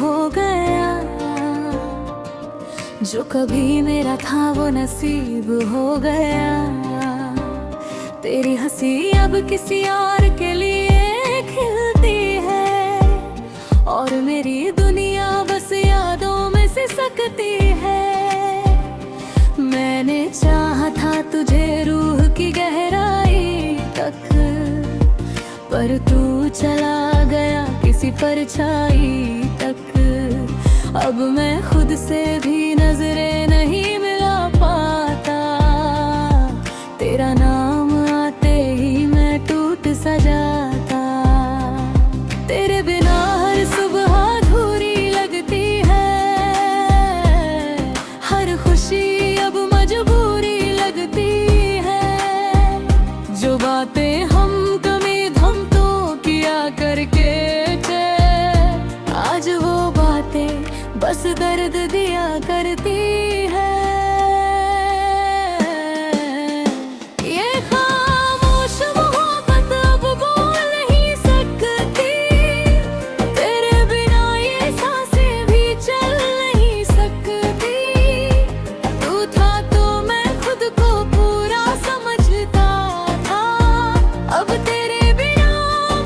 हो गया, जो कभी मेरा था वो नसीब हो गया। तेरी हंसी अब किसी और के लिए खिलती है, और मेरी दुनिया बस यादों में सिसकती है। मैंने चाहा था तुझे रूह की गहराई तक, पर तू चला गया किसी परछाई तक। अब मैं खुद से भी नजरें नहीं मिला पाता, तेरा नाम आते ही मैं टूट सा जाता। तेरे बिना हर सुबह अधूरी लगती है, हर खुशी अब मजबूरी लगती है। जो बातें हम कभी धम तो किया करके थे, आज वो बातें बस दर्द दिया करती है। ये खामोश मोहब्बत अब बोल नहीं सकती, तेरे बिना ये सांसें भी चल नहीं सकती। तू था तो मैं खुद को पूरा समझता था, अब तेरे बिना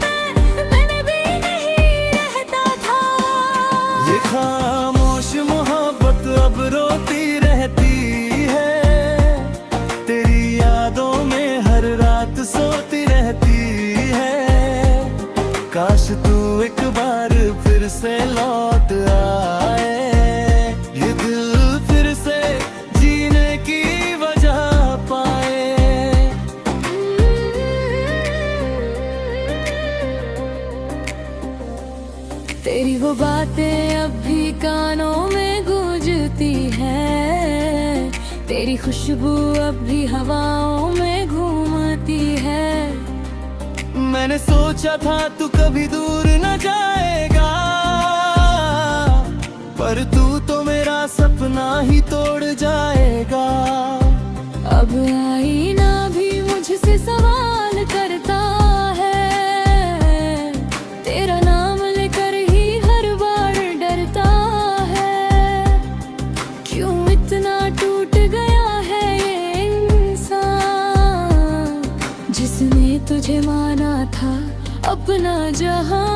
मैंने भी नहीं रहता था। ये खामोश मोहब्बत अब रोती रहती है, तेरी यादों में हर रात सोती रहती है। काश तू एक बार फिर से लौट आए, ये दिल फिर से जीने की वजह पाए। तेरी वो बातें अब भी कानों में गूंजती है, तेरी खुशबू अब भी हवाओं में घूमती है। मैंने सोचा था तू कभी दूर न जाएगा, पर तू तो मेरा सपना ही तोड़ जाएगा। अब आईना भी मुझसे सवाल करता है, तेरा नाम लेकर ही हर बार डरता है। क्यों इतना टूट गया है ये इंसान, जिसने तुझे माना था अपना जहां।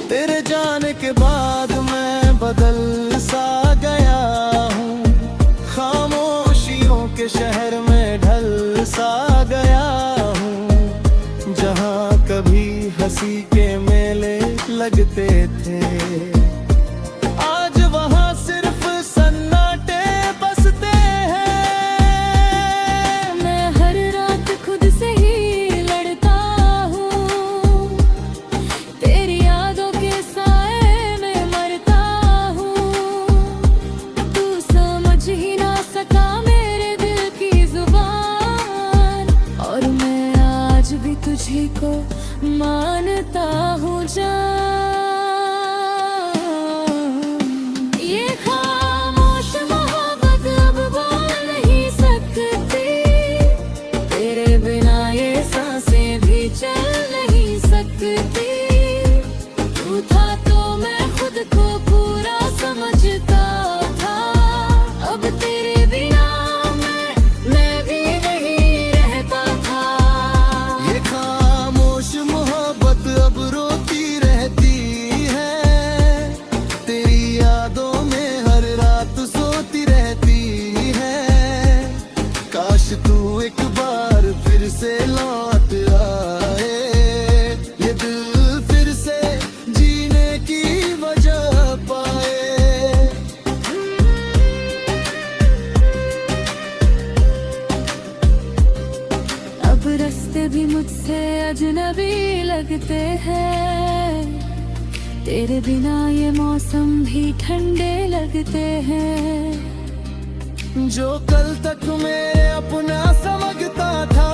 तेरे जाने के बाद मैं बदल सा गया हूँ, खामोशियों के शहर में ढल सा गया हूँ। जहाँ कभी हंसी के मेले लगते थे, आज वहाँ सिर्फ सन्नाटे बसते हैं। मैं हर रात खुद से ही लड़ता हूँ, तेरी यादों के साए में मरता हूँ। तू समझ ही ना सका मेरे दिल की जुबान, और मैं आज भी तुझी को मानता हूँ जान। ये खामोश मोहब्बत अब बोल नहीं सकती, तेरे बिना ये सांसें भी चल नहीं सकती। तू था तो मैं खुद को पूरा समझता था, अब तेरे बिना मैं भी नहीं रहता था। ये खामोश मोहब्बत अब रोती रहती है, तेरी यादों में हर रात सोती रहती है। काश तू एक बार फिर से लौट आए, ये दिल फिर से जीने की वजह पाए। अब रास्ते भी मुझसे अजनबी लगते हैं, तेरे बिना ये मौसम भी ठंडे लगते हैं। जो कल तक मैं अपना समझता था,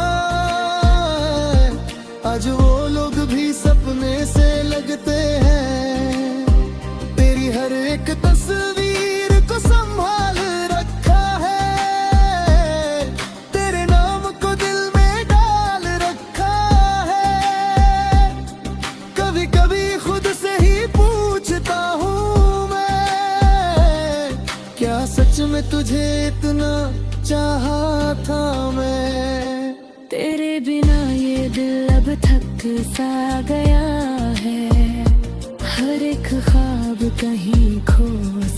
आज वो लोग भी सपने से लगते हैं। तेरी हर एक तस्वीर को संभाल रखा है, तेरे नाम को दिल में डाल रखा है। कभी कभी खुद से ही पूछता हूँ मैं, क्या सच में तुझे इतना चाहा था मैं। तेरे बिना ये दिल अब थक सा गया है, हर एक ख्वाब कहीं खो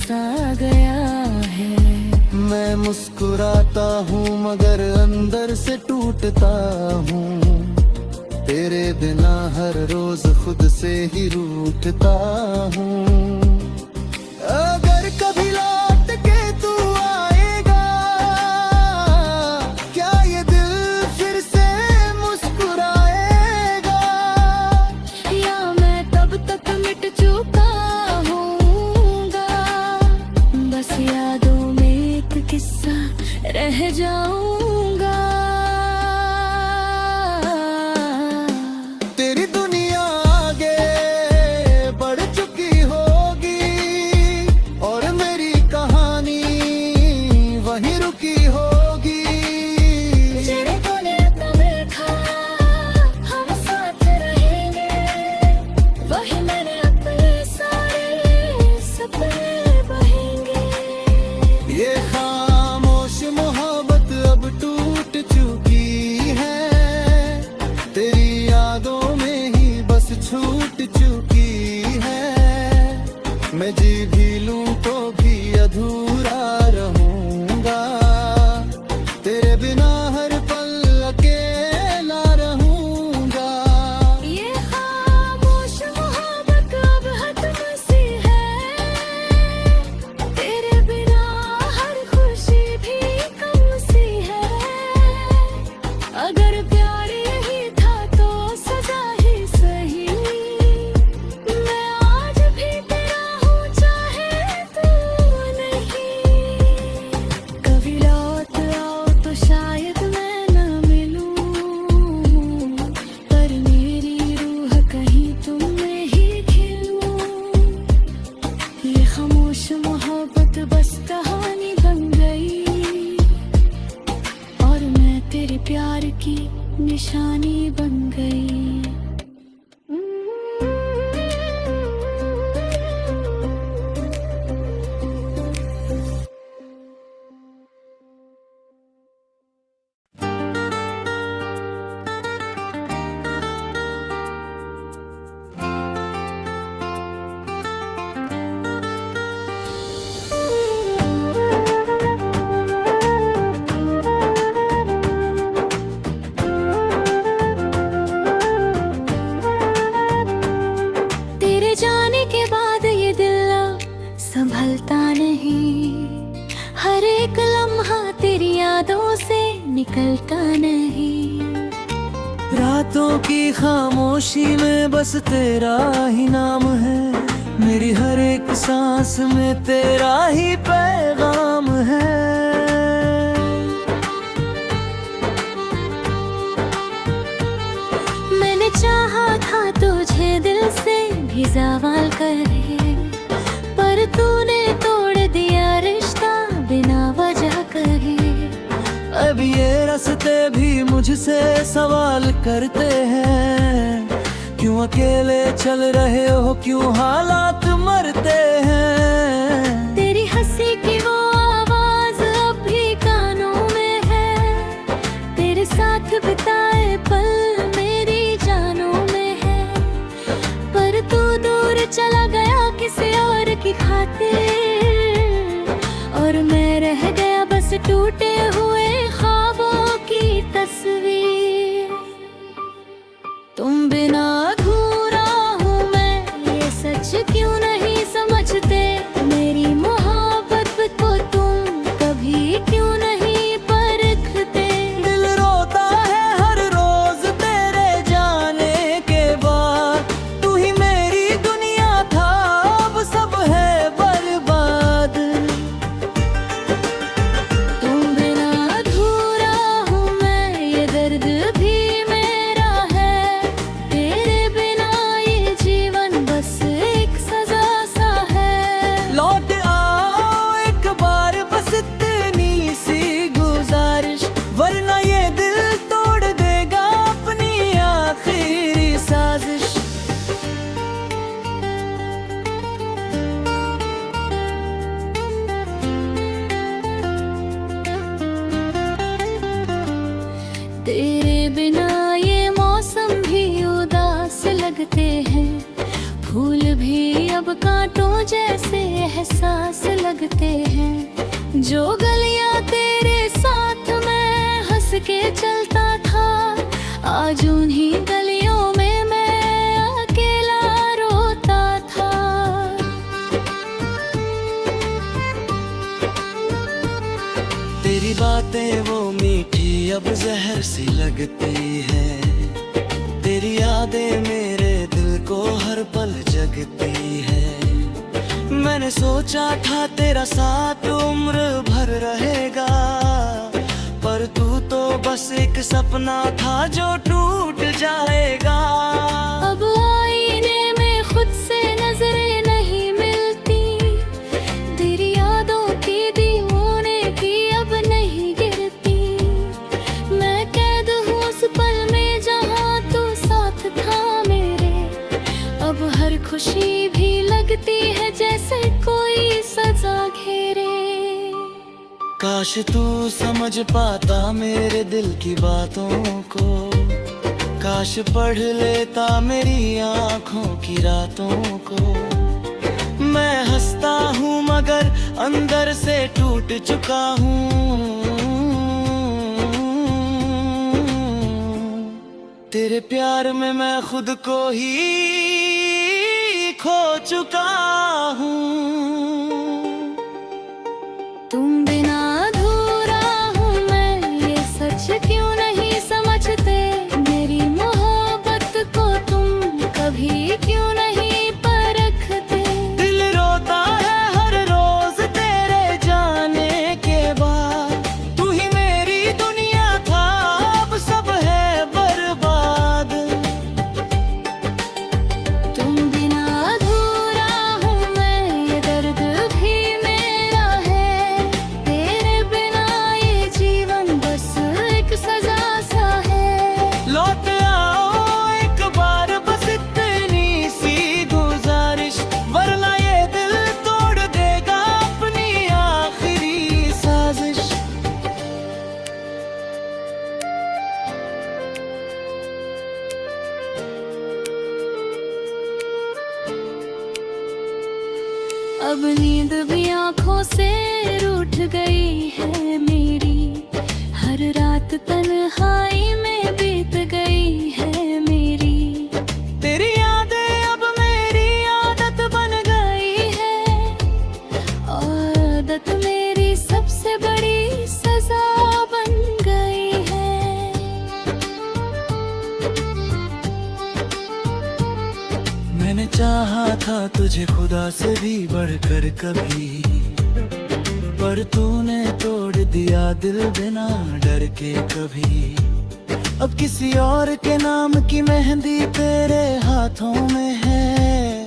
सा गया है। मैं मुस्कुराता हूँ मगर अंदर से टूटता हूँ, तेरे बिना हर रोज खुद से ही रूठता हूँ। अगर कभी लौट के तू आएगा, क्या ये दिल फिर से मुस्कुराएगा, या मैं तब तक मिट चुका हूँगा, बस यादों में एक किस्सा रह जाऊंगा। तेरी दुनिया आगे बढ़ चुकी होगी और मेरी कहानी वहीं रुकी होगी। तेरे तूने अपना देखा, हम साथ रहेंगे, वही मैंने अपने सारे सपने बहेंगे। ये खामोश मोहब्बत अब टूट चुकी है, तेरी यादों में ही बस छूट चुकी है। मैं जी भी लूं तो भी अधूरा रहूंगा, तेरे बिना हर पल अकेला रहूंगा। ये खामोश मोहब्बत अब खत्म सी है, तेरे बिना हर खुशी भी कम सी है। अगर प्यार यही था तो सजा ही सही, मैं आज भी तेरा हूँ चाहे तू नहीं। कभी लौट आओ तो शायद मैं न मिलूं, पर मेरी रूह कहीं तुम में ही खिलूं। ये खामोश मोहब्बत बस कहानी बन गई, और मैं तेरे प्यार की निशानी बन गई। तेरे जाने के बाद ये दिल अब संभलता नहीं, हर एक लम्हा तेरी यादों से निकलता नहीं। रातों की खामोशी में बस तेरा ही नाम है, मेरी हर एक सांस में तेरा ही पैगाम है। मैंने चाहा था तुझे दिल से भी सवाल करे, पर तूने तोड़ दिया रिश्ता बिना वजह कहे। अब ये रास्ते भी मुझसे सवाल करते हैं, क्यों अकेले चल रहे हो, क्यों हालात मरते हैं। तेरी हंसी की वो आवाज अब भी कानों में है, तेरे साथ बिताए पल मेरी जानों में है। पर तू दूर चला गया किसी और की खातिर, और मैं रह गया बस टूटे हुए ख्वाबों की तस्वीर। तुम बिना अधूरा हूँ मैं, ये सच क्यों नहीं समझते। मेरी मोहब्बत को तुम कभी क्यों नहीं परखते। दिल रोता है हर रोज तेरे जाने के बाद, तू ही मेरी दुनिया था अब सब है बर्बाद। तुम बिना लगते हैं, फूल भी अब कांटों जैसे एहसास लगते हैं। जो गलियां तेरे साथ मैं हंस के चलता था, आज उन्हीं गलियों में मैं अकेला रोता था। तेरी बातें वो मीठी अब जहर सी लगती है, तेरी यादें मेरे दिल को हर पल जगती है। मैंने सोचा था तेरा साथ उम्र भर रहेगा, पर तू तो बस एक सपना था जो टूट जाएगा। अब आईने में खुद से नजरें नहीं मिलती, तेरी यादों की दीवाने की अब नहीं गिरती। मैं कैद हूँ उस पल में जहाँ तू साथ था मेरे, अब हर खुशी भी लगती है जैसे कोई सजा घेरे। काश तू समझ पाता मेरे दिल की बातों को, काश पढ़ लेता मेरी आँखों की रातों को। मैं हंसता हूँ मगर अंदर से टूट चुका हूँ, तेरे प्यार में मैं खुद को ही खो चुका हूँ। तुम बिना अधूरा हूँ मैं, ये सच क्यों नहीं समझते। मेरी मोहब्बत को तुम कभी क्यों नहीं परखते। दिल रोता है हर रोज तेरे जाने के बाद, तू ही मेरी दुनिया था अब सब है बर्बाद। तुम बिना अधूरा हूँ मैं, ये दर्द भी मेरा है। तेरे बिना ये जीवन बस एक सजा सा है। लौट आओ एक बार बस इतनी सी गुजारिश, वरना ये दिल तोड़ देगा अपनी आखिरी साजिश। अब नींद भी आँखों से रूठ गई है मेरी, हर रात तन्हाई में बीत गई है मेरी। तेरी यादें अब मेरी आदत बन गई है, और आदत मेरी सबसे बड़ी सजा बन गई है। मैंने चाहा था तुझे खुदा से भी बढ़कर कभी, पर तूने तोड़ दिया दिल बिना डर के कभी। अब किसी और के नाम की मेहंदी तेरे हाथों में है,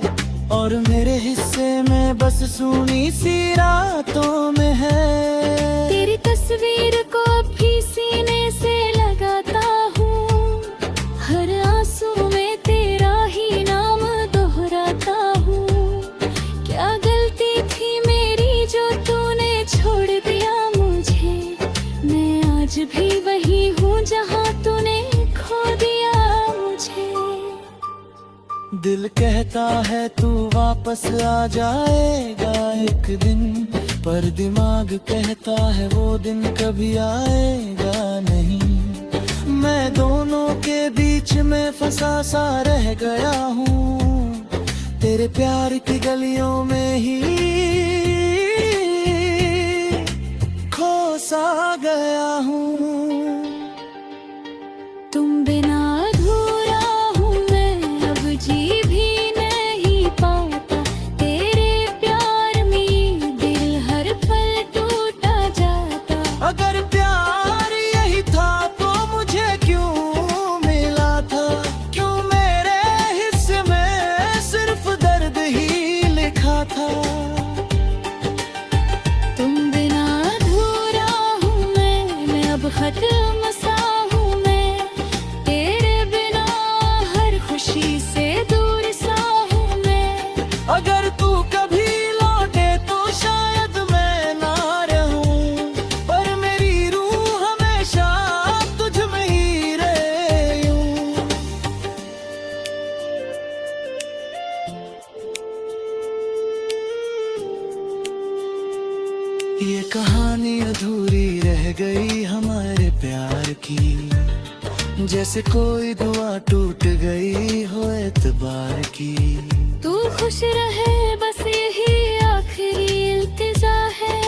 और मेरे हिस्से में बस सूनी सी रातों में है। तेरी तस्वीर को भी सीने से लगाता हूँ, हर आंसू में तेरा ही नाम दोहराता हूँ। क्या गलती थी मेरी जो तूने छोड़ दिया मुझे, मैं आज भी वही हूँ जहाँ तूने खो दिया मुझे। दिल कहता है तू वापस आ जाएगा एक दिन, पर दिमाग कहता है वो दिन कभी आएगा नहीं। मैं दोनों के बीच में फंसा सा रह गया हूँ, तेरे प्यार की गलियों में ही खो सा गया हूँ। तुम बिना अधूरा हूँ मैं, अब जी भी नहीं पाता। तेरे प्यार में दिल हर पल टूटा जाता। अगर प्यार यही था तो मुझे क्यों मिला था, क्यों मेरे हिस्से में सिर्फ दर्द ही लिखा था। तुम बिना अधूरा हूँ मैं अब खत्म सा हूँ मैं। तेरे बिना हर खुशी से दूर सा हूँ मैं। अगर तू कभी लौटे तो शायद मैं ना रहूं, पर मेरी रूह हमेशा तुझ में ही रहे यूं। ये कहानी अधूरी रह गई हमारे प्यार की, जैसे कोई दुआ टूट गई हो एतबार की। तू खुश रहे बस यही आखिरी इल्तिजा है,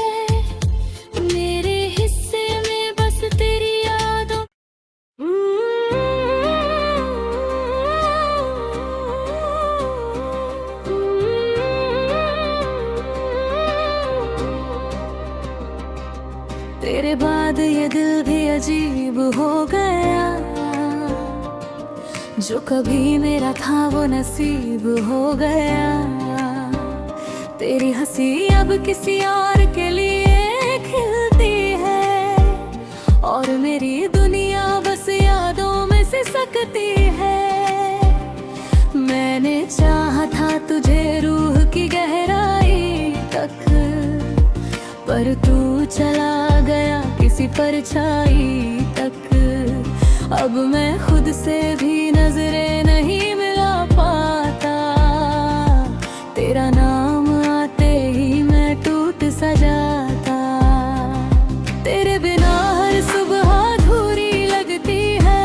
मेरे हिस्से में बस तेरी यादों। तेरे बाद ये दिल भी अजीब हो गया, जो कभी मेरा था वो नसीब हो गया। तेरी हंसी अब किसी और के लिए खिलती है, और मेरी दुनिया बस यादों में सिसकती है। मैंने चाहा था तुझे रूह की गहराई तक, पर तू चला गया किसी परछाई तक। अब मैं खुद से भी नजरें नहीं मिला पाता, तेरा नाम आते ही मैं टूट सा जाता। तेरे बिना हर सुबह अधूरी लगती है,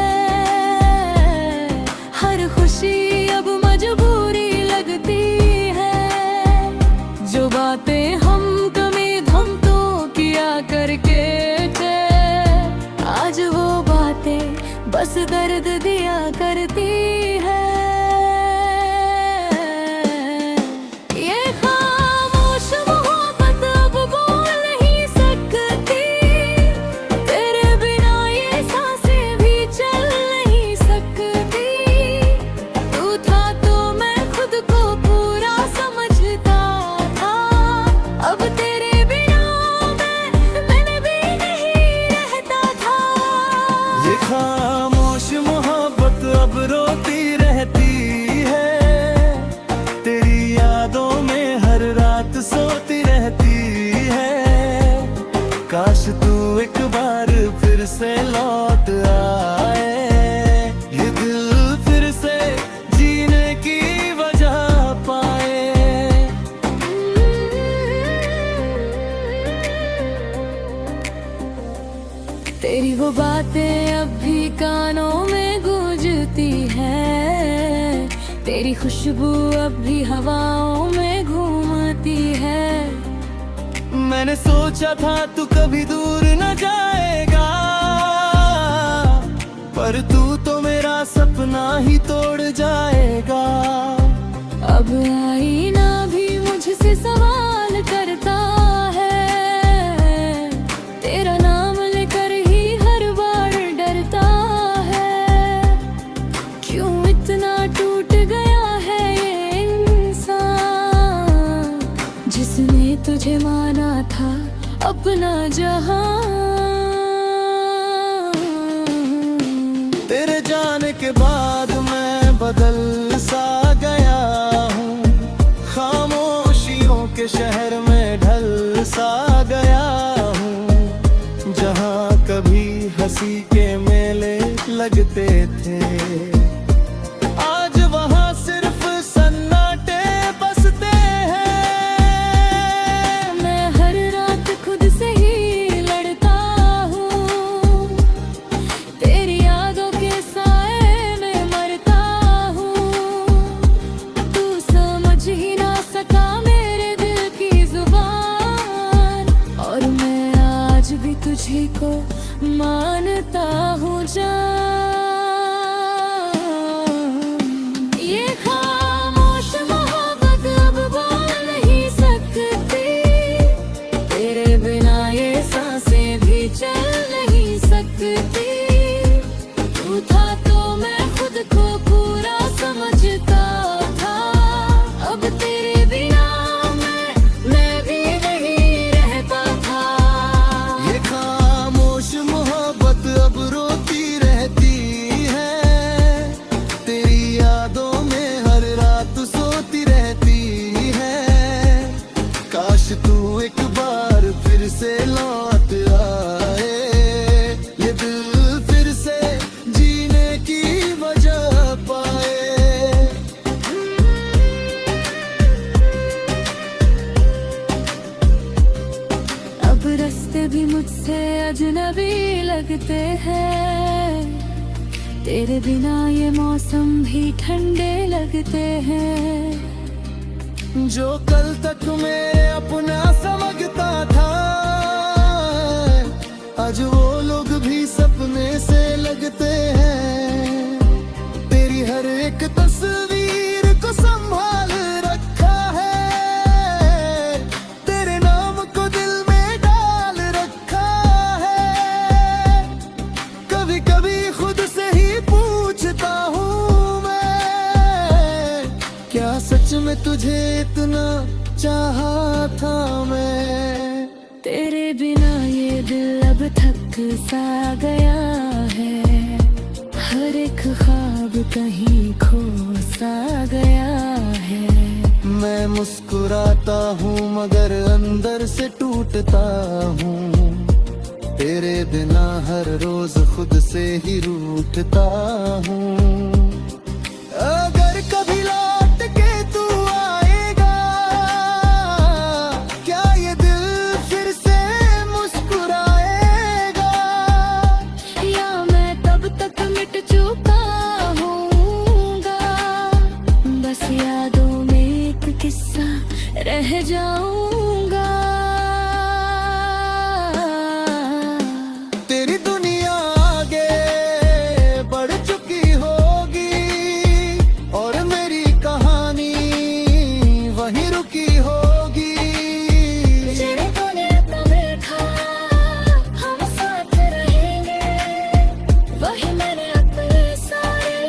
हर खुशी अब मजबूरी लगती है। जो बातें हम कभी धम तो किया करके थे, आज वो बातें बस दर्द दिया करती है। ये खामोश मोहब्बत अब बोल नहीं सकती, तेरे बिना ये सांसें भी चल नहीं सकती। तू था तो मैं खुद को पूरा समझता था, अब तेरे बिना मैं भी नहीं रहता था। ये खामोश मोहब्बत अब रोती रहती है, तेरी यादों में हर रात सोती रहती है। काश तू एक बार फिर से लौट आए, ये दिल फिर से जीने की वजह पाए। तेरी वो बातें अब भी कानों में गूंजती है, तेरी खुशबू अब भी हवाओं में घूमती है। मैंने सोचा था तू कभी दूर न जाएगा, पर तू तो मेरा सपना ही तोड़ जाएगा। अब आईना भी मुझसे सवाल करता है, तेरा नाम लेकर ही हर बार डरता है। क्यों इतना टूट गया है ये इंसान, जिसने तुझे माना था अपना जहां। तेरे जाने के बाद मैं बदल सा गया हूँ, खामोशियों के शहर में ढल सा गया हूँ। जहाँ कभी हंसी के मेले लगते थे, आज वहाँ सिर्फ सन्नाटे बसते हैं। मैं हर रात खुद से ही लड़ता हूँ, तेरी यादों के साए में मरता हूँ। तू समझ ही ना सका मेरे दिल की जुबान, और मैं आज भी तुझी को मानता हूँ जान। ये खामोश मोहब्बत अब बोल नहीं सकती, तेरे बिना ये सांसें भी चल नहीं सकती। तू था तो मैं खुद को पूरा समझता था, अब तेरे बिना मैं भी नहीं रहता था। ये खामोश मोहब्बत अब रोती रहती अजनबी लगते हैं। तेरे बिना ये मौसम भी ठंडे लगते हैं। जो कल तक मैं अपना समझता था, आज वो लोग भी सपने से लगते हैं। तेरी हर एक तस्वीर को संभाल रखा है, तेरे नाम को दिल में डाल रखा है। कभी कभी खुद से ही पूछता हूँ मैं, क्या सच में तुझे इतना चाहा था मैं। तेरे बिना ये दिल अब थक सा गया है, हर एक ख्वाब कहीं खो सा गया है। मैं मुस्कुराता हूँ मगर अंदर से टूटता हूँ, तेरे बिना हर रोज खुद से ही रूठता हूँ। अगर कभी लौट के तू आएगा, क्या ये दिल फिर से मुस्कुराएगा, या मैं तब तक मिट चुका हूँगा, बस यादों में एक किस्सा रह जाऊंगा। तेरी दुनिया आगे बढ़ चुकी होगी और मेरी कहानी वहीं रुकी होगी। तेरे तूने अपना देखा, हम साथ रहेंगे, वही मैंने अपने सारे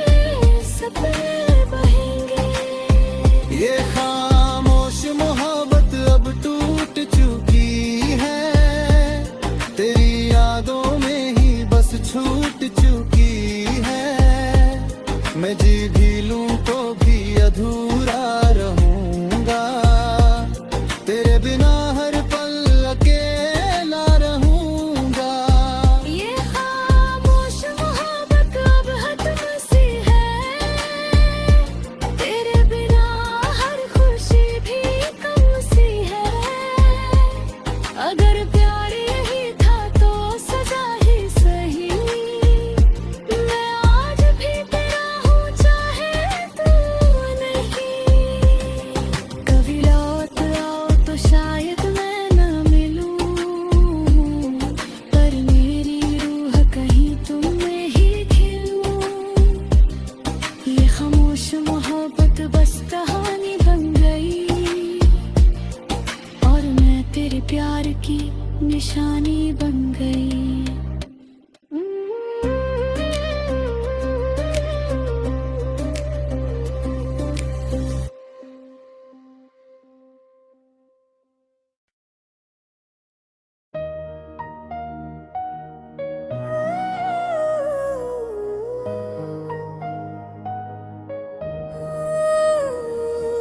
सपने बहेंगे। ये खामोश मोहब्बत अब टूट चुकी है, तेरी यादों में ही बस छूट चुकी है। मैं जी भी लूं तो भी अधूरा रहूंगा, तेरे बिना हर पल अकेला रहूंगा। ये खामोश मोहब्बत अब खत्म सी है, तेरे बिना हर खुशी भी कम सी है। अगर प्यार यही था तो सजा ही सही, मैं आज भी तेरा हूँ चाहे तू नहीं। कभी लौट आओ तो शायद मैं न मिलूं, पर मेरी रूह कहीं तुम में ही खिलूं। ये खामोश मोहब्बत बस कहानी बन गई, और मैं तेरे प्यार की निशानी बन गई।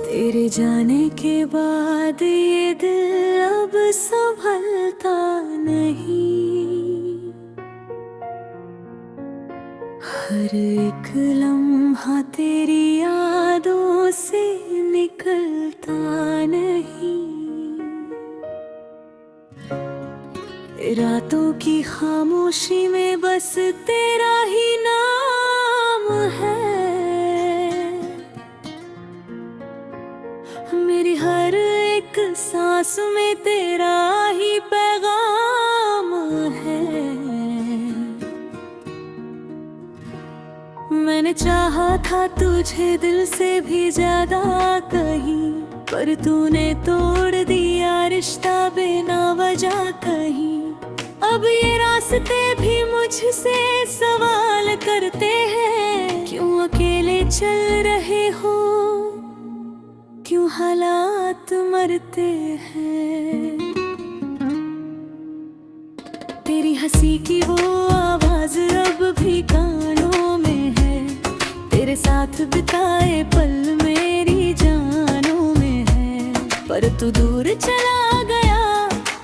तेरे जाने के बाद ये दिल अब संभलता नहीं, हर एक लम्हा तेरी यादों से निकलता नहीं। रातों की खामोशी में बस तेरा ही नाम है, मेरी हर एक सांस में तेरा ही पैगाम है। मैंने चाहा था तुझे दिल से भी ज्यादा कहीं, पर तूने तोड़ दिया रिश्ता बिना वजह कहीं। अब ये रास्ते भी मुझसे सवाल करते हैं, क्यों अकेले चल रहे हो, क्यों हालात मरते हैं। तेरी हंसी की वो आवाज अब भी कानों में है, तेरे साथ बिताए पल मेरी जानों में है। पर तू दूर चला गया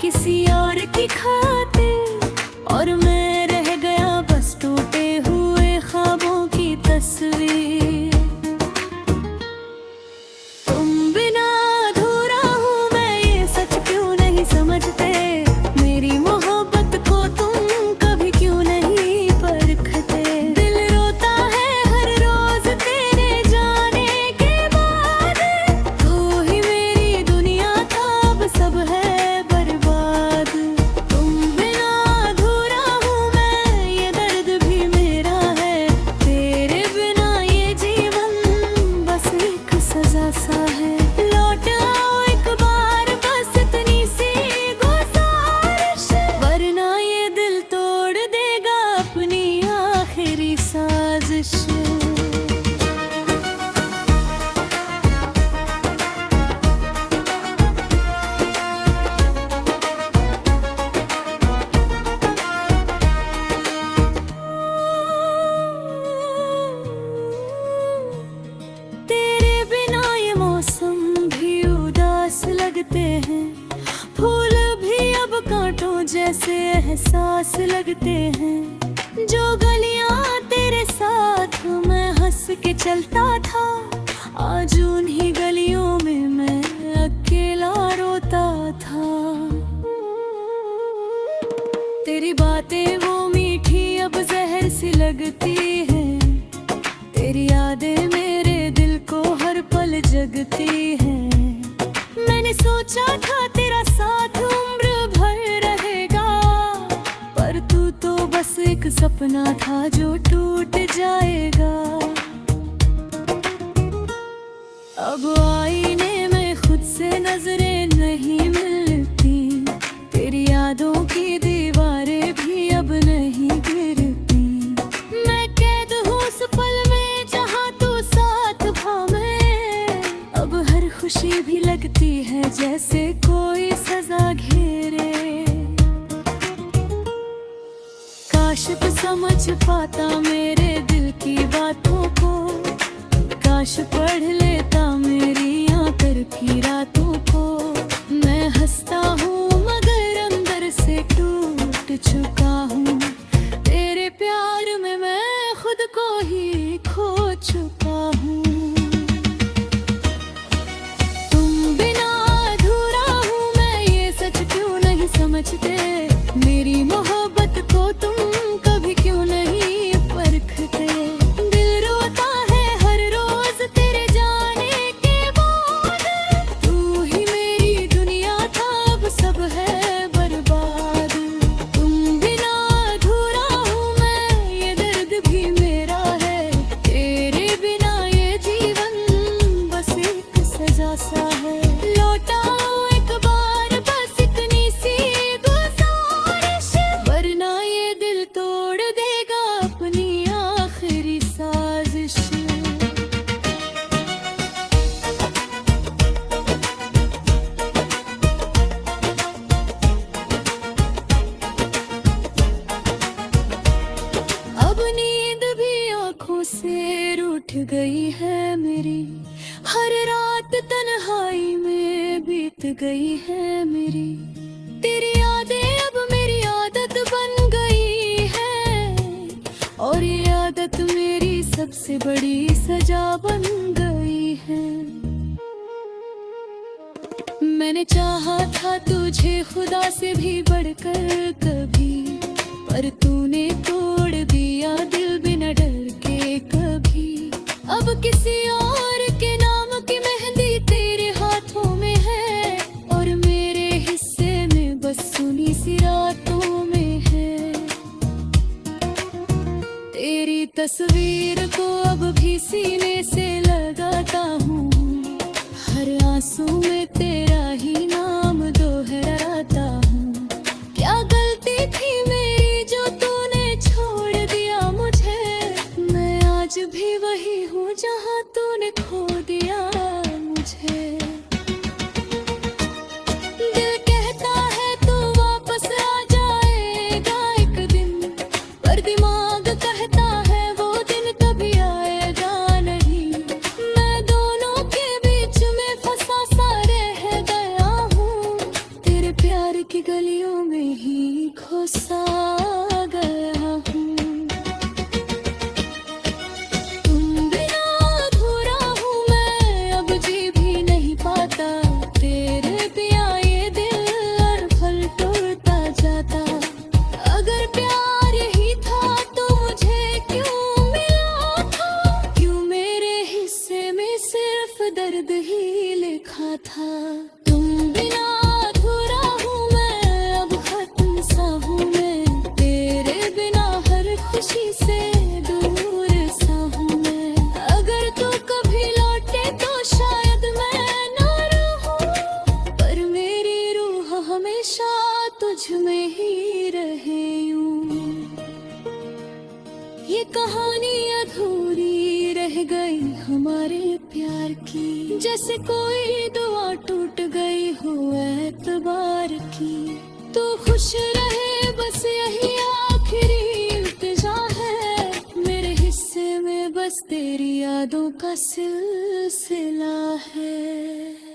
किसी और की खातिर, और मैं रह गया बस टूटे हुए ख्वाबों की तस्वीर। समझते मेरी मोहब्बत को तुम एहसास लगते हैं। जो गलियां तेरे साथ मैं हंस के चलता था, आज उन्हीं गलियों में मैं अकेला रोता था। तेरी बातें वो मीठी अब जहर सी लगती है, तेरी यादें मेरे दिल को हर पल जगती है। मैंने सोचा था तेरा साथ उम्र भर रहेगा, पर तू तो बस एक सपना था जो टूट जाएगा। अब आईने में खुद से नजरें नहीं मिलती, तेरी यादों की दीवारें भी अब नहीं गिरती। मैं कैद हूँ उस पल में जहाँ तू साथ था। मैं अब हर खुशी भी लगती है जैसे कोई सजा घेरे। काश तू समझ पाता मेरे दिल की बातों को, काश पढ़ लेता मेरी आंखों की रातों को। मैं हंसता हूँ मगर अंदर से टूट चुका हूँ, तेरे प्यार में मैं खुद को ही खो चुका हूँ। तुम बिना अधूरा हूँ मैं, ये सच क्यों नहीं समझते। मेरी मोहब्बत को तुम कभी क्यों नहीं परखते। दिल रोता है हर रोज तेरे जाने के बाद, तू ही मेरी दुनिया था अब सब है बर्बाद। तुम बिना अधूरा हूँ मैं, ये दर्द भी मेरा है, तेरे बिना ये जीवन बस एक सजा सा है। लौटाओ एक बार बस इतनी सी गुजारिश, वरना ये दिल तोड़ देगा अपनी आखिरी साजिश। अब नींद भी आंखों से रूठ गई है मेरी, हर रात तन्हाई में बीत गई है मेरी। तेरी यादें अब मेरी आदत बन गई है, और ये आदत मेरी सबसे बड़ी सजा बन गई है। मैंने चाहा था तुझे खुदा से भी बढ़कर कभी, पर तूने तोड़ दिया दिल बिना डर के कभी। अब किसी और के नाम की मेहंदी तेरे हाथों में है, और मेरे हिस्से में बस सुनी सी रातों में है। तेरी तस्वीर को अब भी सीने से लगाता हूँ, हर आंसू में तेरा ही नाम दोहराता हूँ। क्या गलती थी मेरी जो तूने छोड़ दिया मुझे, मैं आज भी वही हूँ जहाँ तूने खो दिया मुझे। दिल कहता है तू वापस आ जाएगा एक दिन, पर दिमाग कहता है वो दिन कभी आएगा नहीं। मैं दोनों के बीच में फंसा सा रह गया हूँ, तेरे प्यार की गलियों में ही खोसा गया हूँ। तुम बिना अधूरा हूँ मैं, अब जी भी नहीं पाता, तेरे बिना ये दिल हर पल टूटता जाता। अगर प्यार यही था तो मुझे क्यों मिला था, क्यों मेरे हिस्से में सिर्फ दर्द ही लिखा था। तुम बिना अधूरा हूँ मैं, अब खत्म सा हूँ मैं, तेरे बिना हर खुशी से दूर सा हूँ मैं। अगर तू कभी लौटे तो शायद मैं ना रहूं, पर मेरी रूह हमेशा तुझ में ही रहे यूं। ये कहानी अधूरी रह गई हमारे प्यार की, जैसे कोई दुआ टूट गई हो एतबार की। तो खुश रहे बस यही आखिरी इल्तिजा है, मेरे हिस्से में बस तेरी यादों का सिलसिला है।